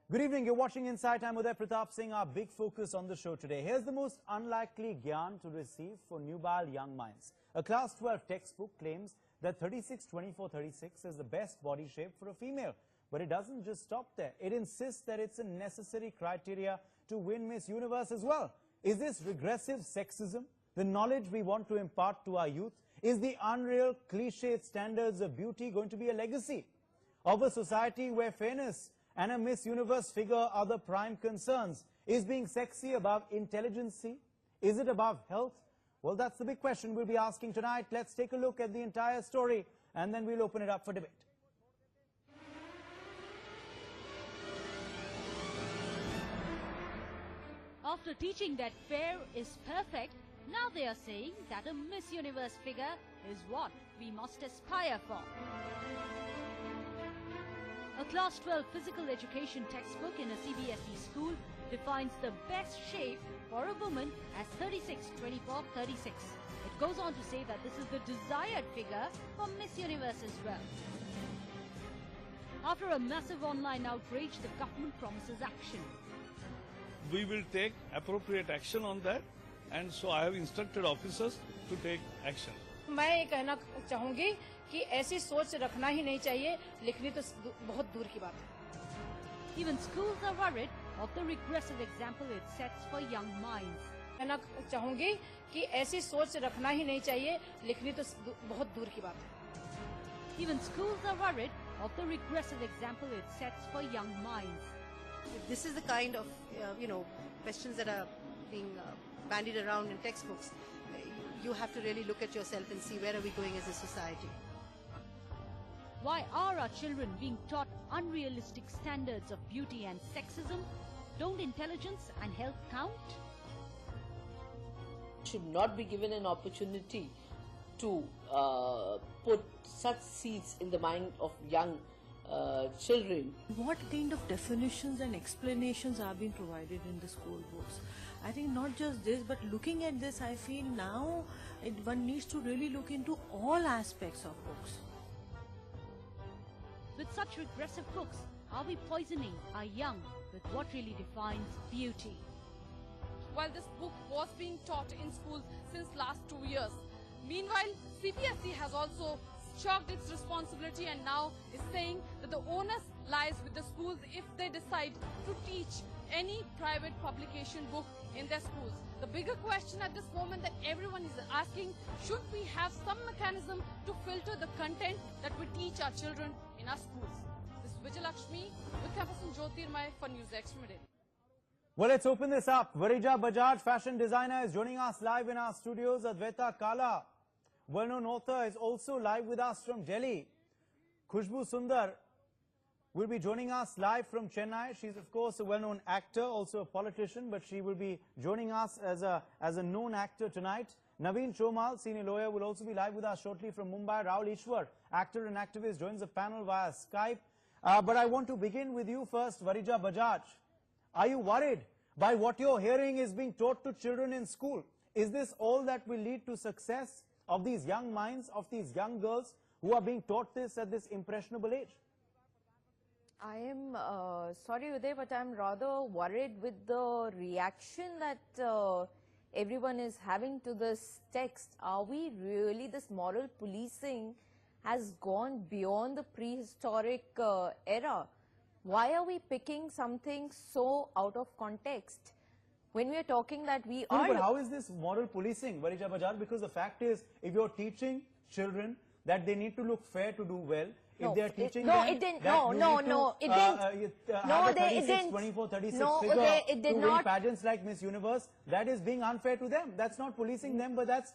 Good evening. You're watching Insight. I'm Uday Pratap Singh. Our big focus on the show today. Here's the most unlikely gyaan to receive for nubile young minds. A class 12 textbook claims that 36-24-36 is the best body shape for a female. But it doesn't just stop there. It insists that it's a necessary criteria to win Miss Universe as well. Is this regressive sexism the knowledge we want to impart to our youth? Is the unreal cliched standards of beauty going to be a legacy of a society where fairness and a Miss Universe figure are the prime concerns? Is being sexy above intelligence? Is it above health? Well, that's the big question we'll be asking tonight. Let's take a look at the entire story and then we'll open it up for debate. After teaching that fair is perfect, now they are saying that a Miss Universe figure is what we must aspire for. A class 12 physical education textbook in a CBSE school defines the best shape for a woman as 36-24-36. It goes on to say that this is the desired figure for Miss Universe as well. After a massive online outrage, the government promises action. We will take appropriate action on that, and so I have instructed officers to take action. मैं ये कहना चाहूंगी कि ऐसी सोच रखना ही नहीं चाहिए, लिखनी तो बहुत दूर की बात है। Even schools are worried of the regressive example it sets for young minds. कहना चाहूंगी कि ऐसी सोच रखना ही नहीं चाहिए, लिखनी तो बहुत दूर की बात है। Even schools are worried of the regressive example it sets for young minds. This is the kind of, questions that are being bandied around in textbooks. You have to really look at yourself and see where are we going as a society. Why are our children being taught unrealistic standards of beauty and sexism? Don't intelligence and health count? Should not be given an opportunity to put such seeds in the mind of young children. What kind of definitions and explanations are being provided in the school books? I think not just this, but looking at this, I feel now one needs to really look into all aspects of books. With such regressive books, are we poisoning our young with what really defines beauty? While this book was being taught in schools since last 2 years, meanwhile, CBSE has also shirked its responsibility and now is saying that the onus lies with the schools if they decide to teach any private publication book in their schools. The bigger question at this moment that everyone is asking, should we have some mechanism to filter the content that we teach our children in our schools? This is Vijay Lakshmi with campus in Jyotirmay for NewsX from Delhi. Well, let's open this up. Varija Bajaj, fashion designer, is joining us live in our studios. Advaita Kala, well-known author, is also live with us from Delhi. Khushbu Sundar will be joining us live from Chennai. She's, of course, a well-known actor, also a politician, but she will be joining us as a known actor tonight. Naveen Chomal, senior lawyer, will also be live with us shortly from Mumbai. Rahul Ishwar, actor and activist, joins the panel via Skype. But I want to begin with you first, Varija Bajaj. Are you worried by what you're hearing is being taught to children in school? Is this all that will lead to success of these young minds, of these young girls who are being taught this at this impressionable age? I am sorry, Uday, but I'm rather worried with the reaction that everyone is having to this text. Are we really, this moral policing has gone beyond the prehistoric era? Why are we picking something so out of context? When we are talking that we are... But how is this moral policing, Varija Bajaj? Because the fact is, if you're teaching children that they need to look fair to do well, if they are teaching them it didn't. that It didn't. 24, 36 No, figure it did to not. win pageants like Miss Universe, that is being unfair to them. That's not policing them, but that's,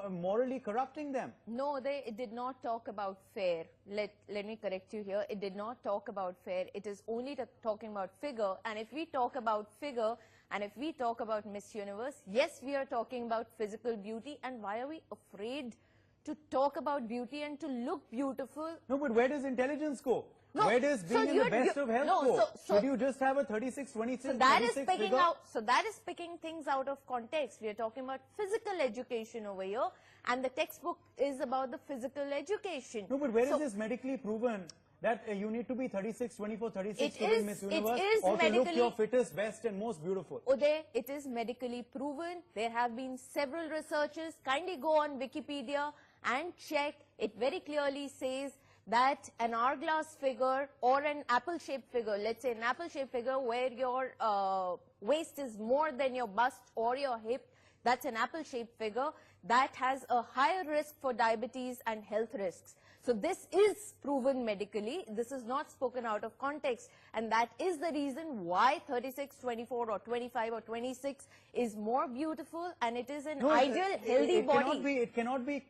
morally corrupting them. No, it did not talk about fair. Let me correct you here. It did not talk about fair. It is only talking about figure. And if we talk about figure, and if we talk about Miss Universe, yes, we are talking about physical beauty. And why are we afraid to talk about beauty and to look beautiful? No, but where does intelligence go? No, where does being in the best of health go? So should you just have a 36, 26, so that is 26 picking figure? out. So that is picking things out of context. We are talking about physical education over here, and the textbook is about the physical education. No, but where is this medically proven that you need to be 36, 24, 36 It to be is- Miss it Universe is or to look medically- your fittest, best and most beautiful. Uday, it is medically proven. There have been several researches. Kindly go on Wikipedia and check. It very clearly says that an hourglass figure or an apple-shaped figure, let's say an apple-shaped figure where your waist is more than your bust or your hip, that's an apple-shaped figure, that has a higher risk for diabetes and health risks. So this is proven medically. This is not spoken out of context. And that is the reason why 36, 24 or 25 or 26 is more beautiful, and it is an ideal, healthy body. It cannot be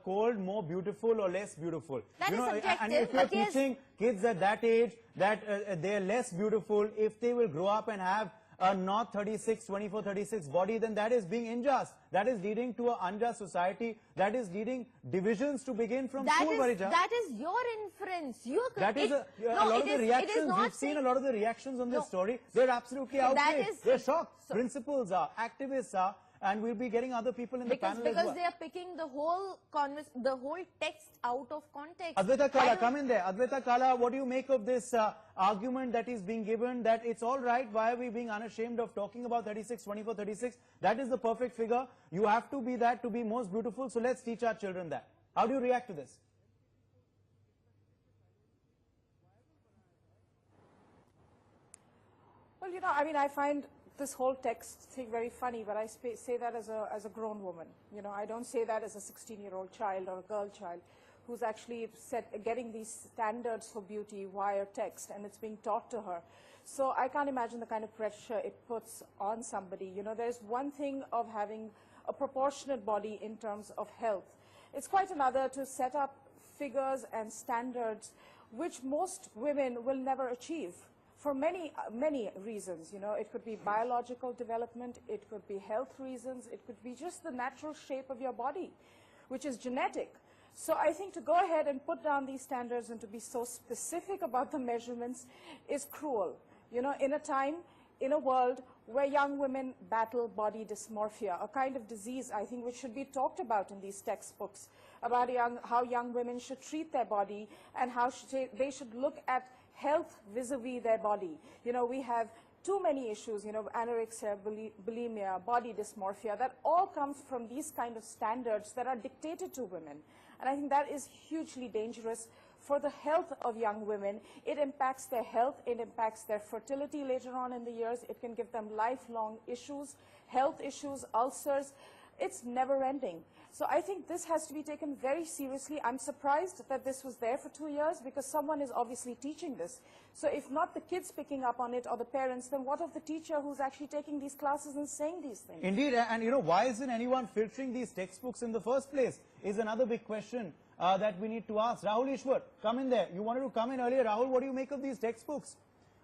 called more beautiful or less beautiful. That is subjective, and if you're but yes. teaching kids at that age that they're less beautiful, if they will grow up and have a not 36, 24, 36 body, then that is being unjust. That is leading to an unjust society. That is leading divisions to begin from school, Varija. That is your inference. That is a lot of the reactions. We've seen a lot of the reactions on this story. They're absolutely outraged. They're shocked. Principals are, activists are, and we'll be getting other people in the panel as well. Because they are picking the whole text out of context. Advaita Kala, come in there. Advaita Kala, what do you make of this argument that is being given that it's all right, why are we being unashamed of talking about 36, 24, 36? That is the perfect figure. You have to be that to be most beautiful, so let's teach our children that. How do you react to this? Well, you know, I mean, I find this whole text thing very funny, but I say that as a grown woman. You know, I don't say that as a 16-year-old child or a girl child who's actually getting these standards for beauty via text, and it's being taught to her. So I can't imagine the kind of pressure it puts on somebody. You know, there's one thing of having a proportionate body in terms of health. It's quite another to set up figures and standards which most women will never achieve. For many reasons, you know, it could be biological development, it could be health reasons, it could be just the natural shape of your body, which is genetic. So I think to go ahead and put down these standards and to be so specific about the measurements is cruel. You know, in a time, in a world where young women battle body dysmorphia, a kind of disease I think which should be talked about in these textbooks, about how young women should treat their body and how they should look at health vis-a-vis their body. You know, we have too many issues, you know, anorexia, bulimia, body dysmorphia, that all comes from these kind of standards that are dictated to women. And I think that is hugely dangerous for the health of young women. It impacts their health, it impacts their fertility later on in the years, it can give them lifelong issues, health issues, ulcers. It's never ending. So I think this has to be taken very seriously. I'm surprised that this was there for 2 years because someone is obviously teaching this. So if not the kids picking up on it or the parents, then what of the teacher who's actually taking these classes and saying these things? Indeed, and you know, why isn't anyone filtering these textbooks in the first place is another big question that we need to ask. Rahul Ishwar, come in there. You wanted to come in earlier. Rahul, what do you make of these textbooks?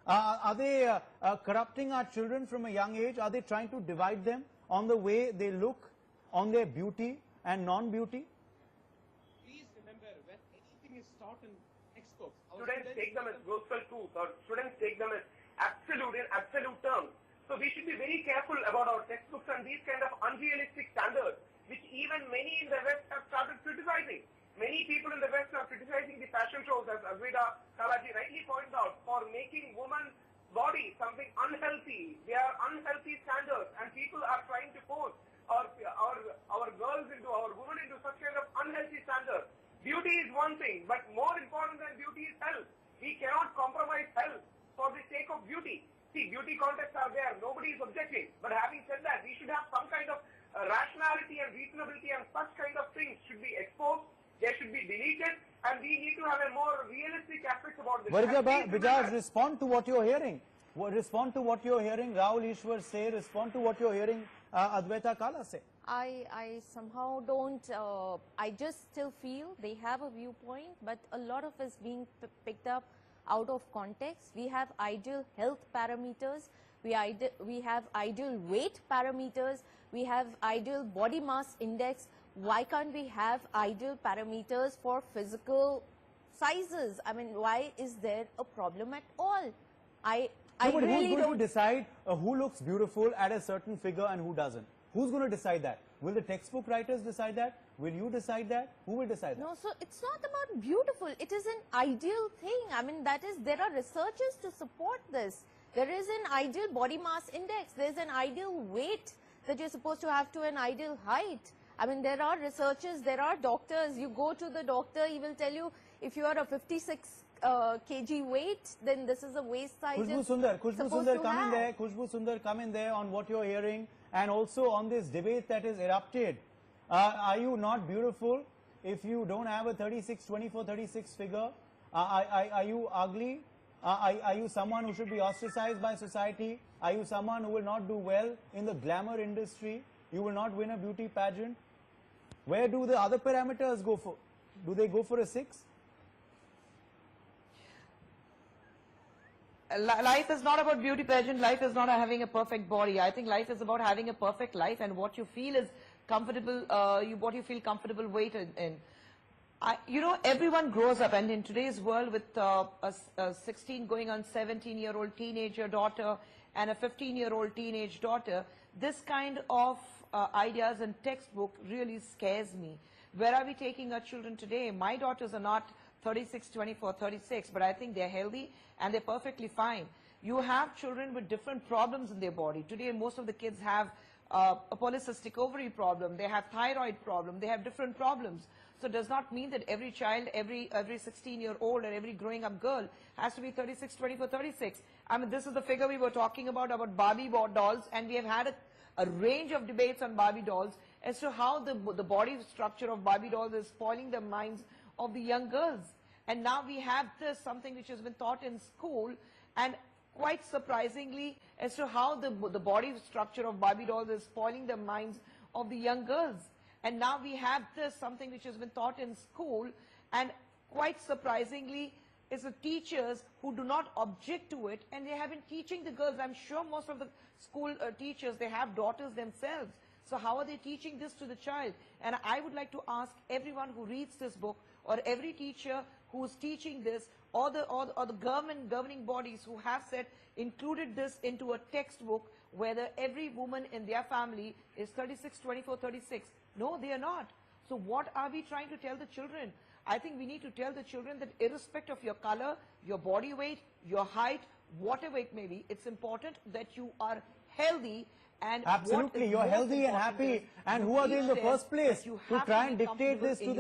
Are they corrupting our children from a young age? Are they trying to divide them on the way they look, on their beauty and non-beauty? Please remember, when anything is taught in textbooks, students take them as gospel truth, or students take them as absolute in absolute terms. So we should be very careful about our textbooks and these kind of unrealistic standards, which even many in the West have started criticizing. Many people in the West are criticizing the fashion shows, as Advaita Kalaji rightly pointed out, for making women's body something unhealthy. They are unhealthy standards, and people are trying to force our girls into, our women into such kind of unhealthy standards. Beauty is one thing, but more important than beauty is health. We cannot compromise health for the sake of beauty. See, beauty contests are there, nobody is objecting. But having said that, we should have some kind of rationality and reasonability, and such kind of things should be exposed, they should be deleted, and we need to have a more realistic aspect about this. Bijaj, respond to what you're hearing. Respond to what you're hearing Rahul Ishwar say, respond to what you're hearing Advaita Kala say. I somehow don't, I just still feel they have a viewpoint, but a lot of it is being picked up out of context. We have ideal health parameters, we have ideal weight parameters, we have ideal body mass index. Why can't we have ideal parameters for physical sizes? I mean, why is there a problem at all? But who's going to decide who looks beautiful at a certain figure and who doesn't? Who's going to decide that? Will the textbook writers decide that? Will you decide that? Who will decide that? No, so it's not about beautiful. It is an ideal thing. I mean, there are researchers to support this. There is an ideal body mass index. There's an ideal weight that you're supposed to have to an ideal height. I mean, there are researchers, there are doctors. You go to the doctor, he will tell you if you are a 56 kg weight, then this is a waist size. Khushbu Sundar, come in there. Khushbu Sundar, come in there on what you're hearing and also on this debate that is erupted. Are you not beautiful if you don't have a 36, 24, 36 figure? Are you ugly? Are you someone who should be ostracized by society? Are you someone who will not do well in the glamour industry? You will not win a beauty pageant? Where do the other parameters go for? Do they go for a 6? Life is not about beauty pageant. Life is not having a perfect body. I think life is about having a perfect life and what you feel is comfortable, what you feel comfortable weight in. You know, everyone grows up, and in today's world with a 16 going on 17-year-old teenager daughter and a 15-year-old teenage daughter, this kind of ideas and textbook really scares me. Where are we taking our children today? My daughters are not 36, 24, 36, but I think they're healthy and they're perfectly fine. You have children with different problems in their body. Today, most of the kids have a polycystic ovary problem, they have thyroid problem, they have different problems. So it does not mean that every child, every 16-year-old or every growing up girl has to be 36, 24, 36. I mean, this is the figure we were talking about Barbie dolls, and we have had a range of debates on Barbie dolls as to how the body structure of Barbie dolls is spoiling the minds of the young girls. And now we have this, something which has been taught in school, and quite surprisingly as to how the body structure of Barbie dolls is spoiling the minds of the young girls. And now we have this, something which has been taught in school, and quite surprisingly is the teachers who do not object to it, and they have been teaching the girls. I'm sure most of the school teachers, they have daughters themselves. So how are they teaching this to the child? And I would like to ask everyone who reads this book, or every teacher who is teaching this, or the governing bodies who have said, included this into a textbook, whether every woman in their family is 36, 24, 36. No, they are not. So what are we trying to tell the children? I think we need to tell the children that irrespective of your color, your body weight, your height, whatever it may be, it's important that you are healthy. And absolutely, you're healthy and happy. And who are they in the first place to try and dictate this to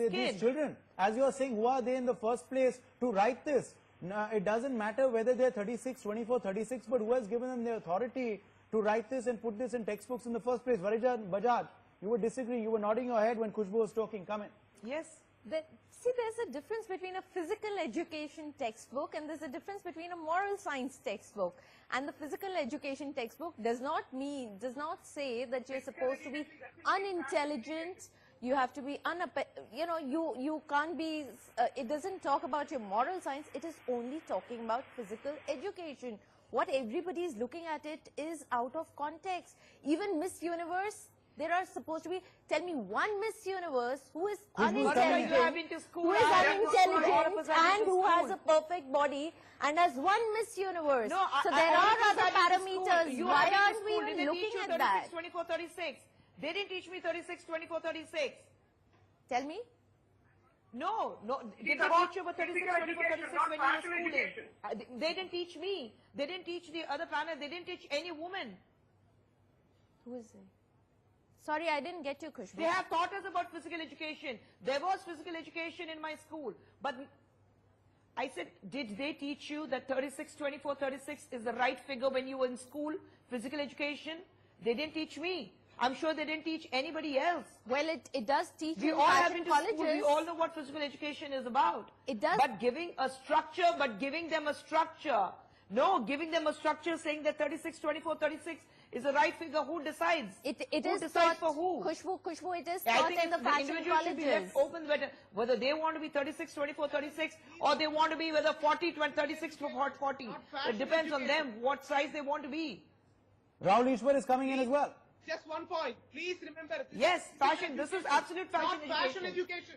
these children? As you're saying, who are they in the first place to write this? Now, it doesn't matter whether they're 36, 24, 36, but who has given them the authority to write this and put this in textbooks in the first place? Varijan Bajaj, you were disagreeing, you were nodding your head when Khushbu was talking. Come in. Yes. See, there's a difference between a physical education textbook and there's a difference between a moral science textbook. And the physical education textbook does not say that you're supposed to be unintelligent. You have to be, you can't be, it doesn't talk about your moral science. It is only talking about physical education. What everybody is looking at it is out of context. Even Miss Universe, there are supposed to be, tell me one Miss Universe who is unintelligent, and who has a perfect body and has one Miss Universe. No, so there are other parameters. Why aren't we even looking at that? 24, 36. They didn't teach me 36, 24, 36. Tell me. No, did they teach you about 36, 24, 36 when you were schooling? They didn't teach me. They didn't teach the other panel. They didn't teach any woman. Who is it? Sorry, I didn't get you, Khushbu. They have taught us about physical education. There was physical education in my school. But I said, did they teach you that 36, 24, 36 is the right figure when you were in school? Physical education? They didn't teach me. I'm sure they didn't teach anybody else. Well, it does teach we in all have fashion been to colleges. School. We all know what physical education is about. It does. But giving them a structure. No, giving them a structure saying that 36, 24, 36 is the right figure. Who decides? Who decides taught for who? Khushbu, it is taught in the fashion colleges. Should be left open whether they want to be 36, 24, 36 or they want to be whether 40, 36 to 40. It depends on them what size they want to be. Rahul Ishwar is coming in as well. Just one point. Please remember. Yes, fashion. This is absolute fashion education.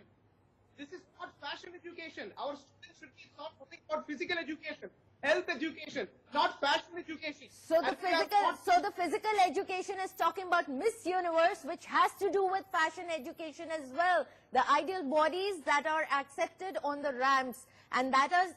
This is not fashion education. Our students should be taught something about physical education. health education, not fashion education. So And the physical education is talking about Miss Universe, which has to do with fashion education as well. The ideal bodies that are accepted on the ramps, and that are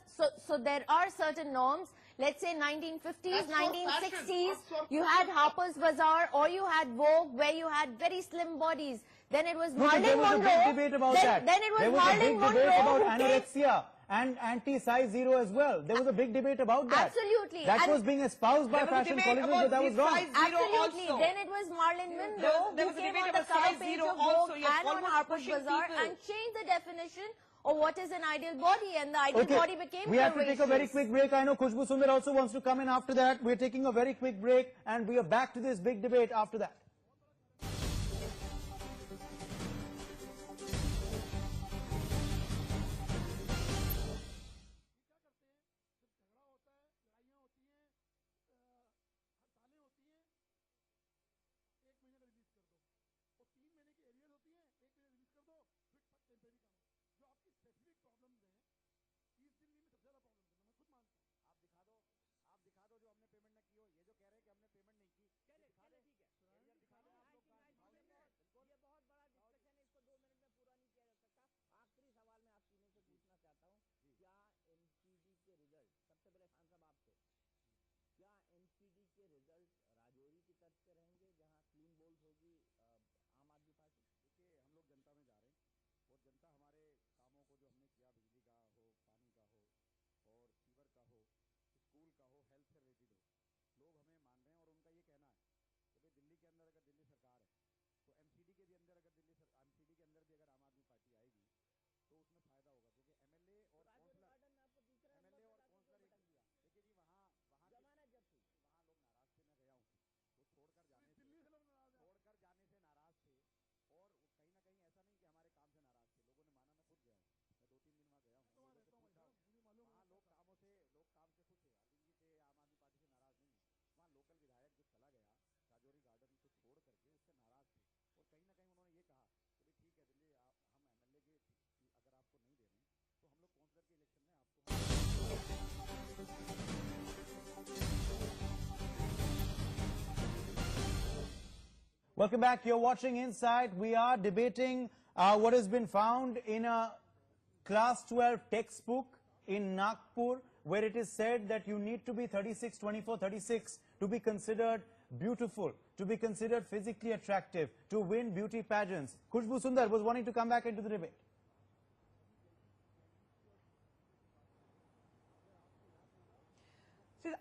so there are certain norms. Let's say 1950s, 1960s, you had Harper's Bazaar or you had Vogue, where you had very slim bodies. Then it was Marilyn Monroe. There was a big debate about that. Then it was there was Marilyn a big debate Monroe about anorexia and anti-size zero as well. There was a big debate about that. Absolutely. That And was being espoused by fashion colleges, but that was wrong. Absolutely. Then it was Marilyn Monroe who came on the cover page of Vogue and on Harper's Bazaar and changed the definition of what is an ideal body, and the ideal body became we have to take a very curvaceous. quick break. I know Khushbu Sundar also wants to come in after that. We're taking a very quick break, and we are back to this big debate after that. Welcome back. You're watching Inside. We are debating what has been found in a class 12 textbook in Nagpur, where it is said that you need to be 36, 24, 36 to be considered beautiful, to be considered physically attractive, to win beauty pageants. Khushbu Sundar was wanting to come back into the debate.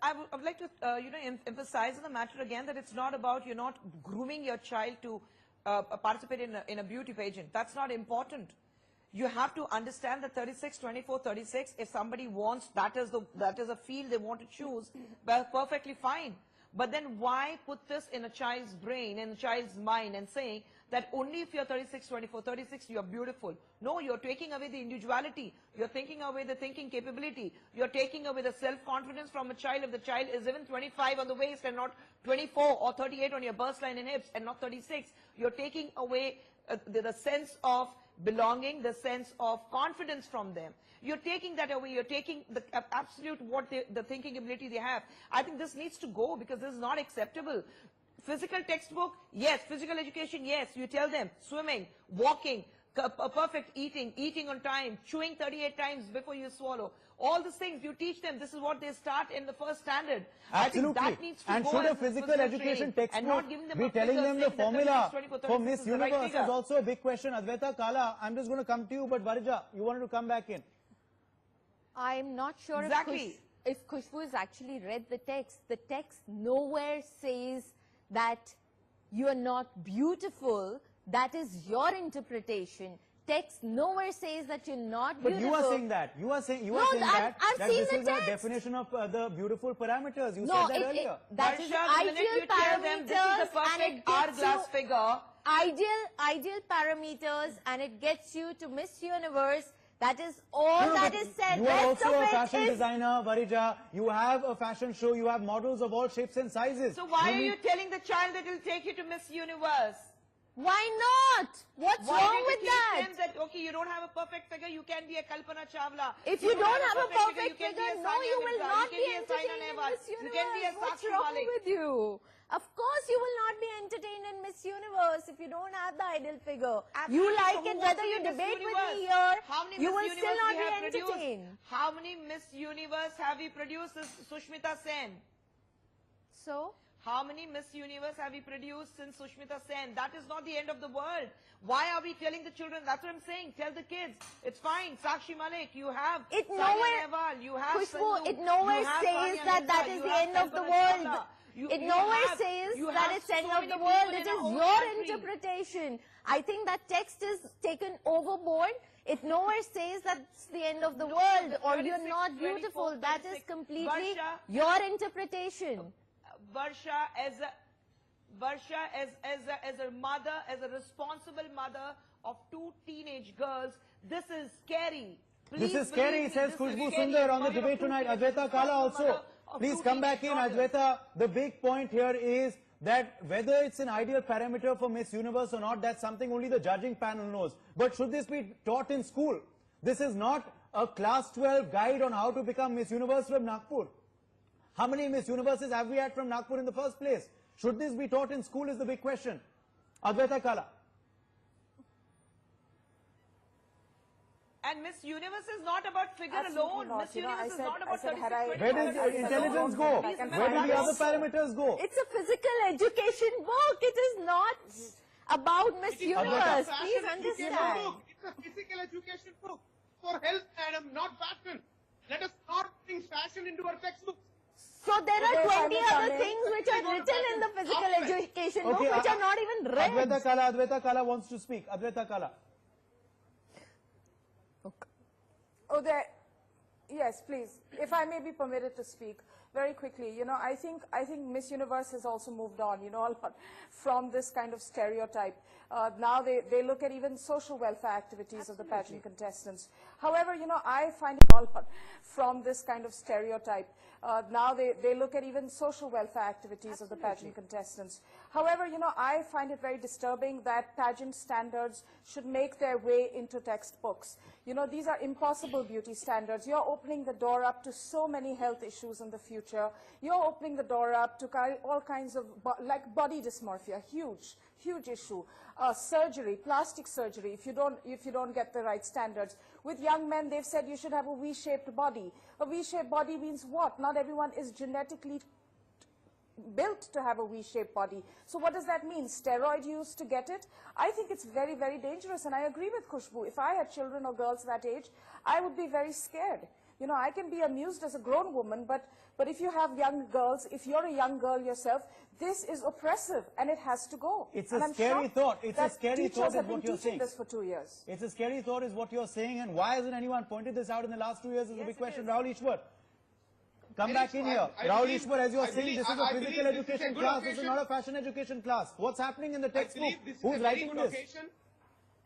I would like to, emphasize on the matter again that it's not about you're not grooming your child to participate in a beauty pageant. That's not important. You have to understand that 36, 24, 36, if somebody wants, that is a field they want to choose, well, perfectly fine. But then why put this in a child's brain, in a child's mind, and saying that only if you're 36, 24, 36, you're beautiful? No, you're taking away the individuality. You're taking away the thinking capability. You're taking away the self-confidence from a child if the child is even 25 on the waist and not 24 or 38 on your burst line and hips and not 36. You're taking away the sense of belonging, the sense of confidence from them. You're taking that away. You're taking the absolute the thinking ability they have. I think this needs to go because this is not acceptable. Physical textbook, yes. Physical education, yes. You tell them swimming, walking, perfect eating, eating on time, chewing 38 times before you swallow. All these things you teach them. This is what they start in the first standard. Absolutely. I think that needs to and go should a as physical physical education training and not textbook giving them be a telling figure them the saying that formula 36, 24, for 36 Miss is the right Universe figure. is also a big question. Advaita Kala, I'm just going to come to you, but Varija, you wanted to come back in. I'm not sure Exactly. if Khushbu has actually read the text. The text nowhere says that you are not beautiful. That is your interpretation. Text nowhere says that you're not But beautiful. you are saying that. You are saying No, that I've seen this the is text. a definition of the beautiful parameters. You No, said that earlier. that is Varsha, the minute ideal you tell them this is the parameters, and it perfect gets hourglass you figure, ideal parameters, and it gets you to Miss Universe. That is all No, that but is said. You are Rest also of a it fashion is designer, Varija. You have a fashion show. You have models of all shapes and sizes. so why are you telling the child that it'll take you to Miss Universe? Why not? What's wrong with that? Them that? Okay, you don't have a perfect figure, you can be a Kalpana Chawla. If you don't have a perfect you can figure, be a no, Sania you will Mirza, not you be can be a Saina entertained in Nehwal, Miss Universe. you can be a What's Sakshi wrong Malik. with you? Of course you will not be entertained in Miss Universe if you don't have the ideal figure. Absolutely. You like So it who whether wants you to be Miss debate with Universe? me here, How many you Miss will still Universe not we be have produced? entertained. How many Miss Universe have we produced? Sushmita Sen. So? How many Miss Universe have we produced since Sushmita Sen? That is not the end of the world. Why are we telling the children? That's what I'm saying. Tell the kids. It's fine. Sakshi Malik, you have It Saina nowhere, Nehwal, you have Khushbu, Sandhu, it nowhere you have says Sania that Mirza, that is you the have end of the Kalpana world. Chawla. It nowhere says that it's the end of the world. It is your interpretation. I think that text is taken overboard. It nowhere says that's the end of the world or you're not beautiful. That is completely your interpretation. Varsha as a mother, as a responsible mother of 2 teenage girls, this is scary. This is scary, says Khushbu Sundar on the debate tonight. Adwaita Kala also. Please come back in, Adwaita. The big point here is that whether it's an ideal parameter for Miss Universe or not, that's something only the judging panel knows. But should this be taught in school? This is not a class 12 guide on how to become Miss Universe from Nagpur. How many Miss Universes have we had from Nagpur in the first place? Should this be taught in school is the big question. Adwaita Kala. And Miss Universe is not about figure alone. Miss Universe is not about 36. Where does intelligence go? Where do the other parameters go? It's a physical education book. It is not about Miss Universe. Please understand. It's a physical education book for health, madam, not fashion. Let us not bring fashion into our textbooks. So there are 20 other things which are written in the physical education book which are not even read. Adwaita Kala wants to speak. Adwaita Kala. Oh, yes, please. If I may be permitted to speak very quickly, you know, I think Miss Universe has also moved on, you know, a lot from this kind of stereotype. Now they look at even social welfare activities of the pageant contestants. However, you know, I find it all from this kind of stereotype. Now they look at even social welfare activities of the pageant contestants. However, you know, I find it very disturbing that pageant standards should make their way into textbooks. You know, these are impossible beauty standards. You're opening the door up to so many health issues in the future. You're opening the door up to all kinds of, like body dysmorphia, huge issue. Surgery, plastic surgery, if you don't get the right standards. With young men, they've said you should have a V-shaped body. A V-shaped body means what? Not everyone is genetically built to have a V-shaped body. So what does that mean? Steroid use to get it? I think it's very, very dangerous, and I agree with Khushbu. If I had children or girls that age, I would be very scared. You know, I can be amused as a grown woman, but if you have young girls, if you're a young girl yourself, this is oppressive, and it has to go. It's a scary thought. It's a scary thought is what you're saying. This for 2 years. It's a scary thought is what you're saying, and why hasn't anyone pointed this out in the last 2 years is a big question. Rahul Ishwar, come back in here. Rahul Ishwar, as you're saying, this is a physical education class. This is not a fashion education class. What's happening in the textbook? Who's writing this?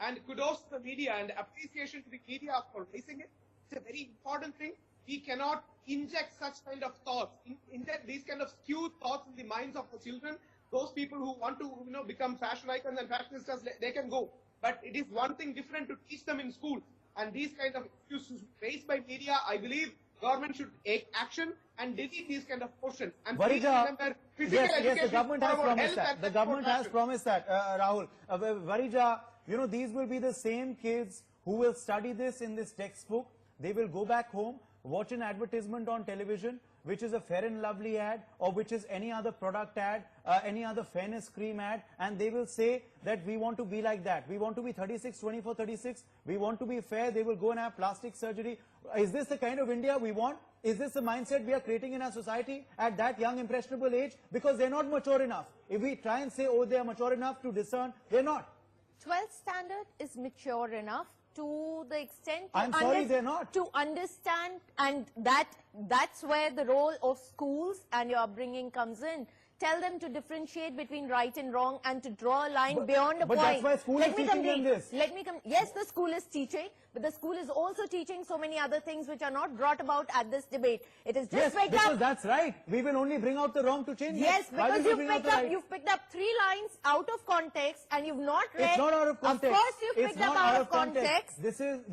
And kudos to the media and appreciation to the media for raising it. It's a very important thing. We cannot inject such kind of thoughts, inject these kind of skewed thoughts in the minds of the children. Those people who want to, you know, become fashion icons and fashionistas, they can go. But it is one thing different to teach them in school. And these kind of issues raised by media, I believe government should take action and delete these kind of portions. And Varija, yes, the government has promised that. The government has promised that, Rahul. Varija, you know, these will be the same kids who will study this in this textbook. They will go back home, watch an advertisement on television, which is a Fair and Lovely ad, or which is any other product ad, any other fairness cream ad, and they will say that we want to be like that. We want to be 36, 24, 36. We want to be fair. They will go and have plastic surgery. Is this the kind of India we want? Is this the mindset we are creating in our society at that young, impressionable age? Because they're not mature enough. If we try and say, oh, they are mature enough to discern, they're not. 12th standard is mature enough to the extent to understand, and that's where the role of schools and your upbringing comes in. tell them to differentiate between right and wrong and to draw a line beyond a but point. that's why school is teaching them this. Yes, the school is teaching, but the school is also teaching so many other things which are not brought about at this debate. It is just picked because up. that's right. We will only bring out the wrong to change Yes, it. Why because will we bring out the right? you've picked up 3 lines out of context and you've not read. It's not out of context. Of course you've It's picked up not out of context.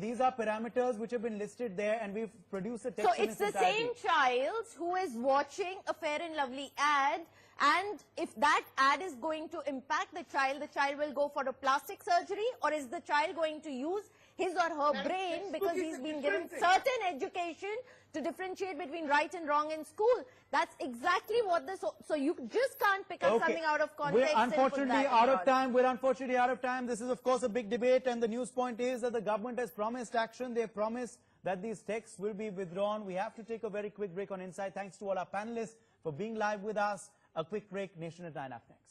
These are parameters which have been listed there, and we've produced a text. So it's the same child who is watching a Fair and Lovely ad, and if that ad is going to impact the child will go for a plastic surgery, or is the child going to use his or her brain because he's been given certain education to differentiate between right and wrong in school? That's exactly what this. So you just can't pick up something out of context. We're unfortunately out of time. We're unfortunately out of time. This is, of course, a big debate, and the news point is that the government has promised action. They have promised that these texts will be withdrawn. We have to take a very quick break on Inside. Thanks to all our panelists for being live with us. A quick break. Nation at 9 up next.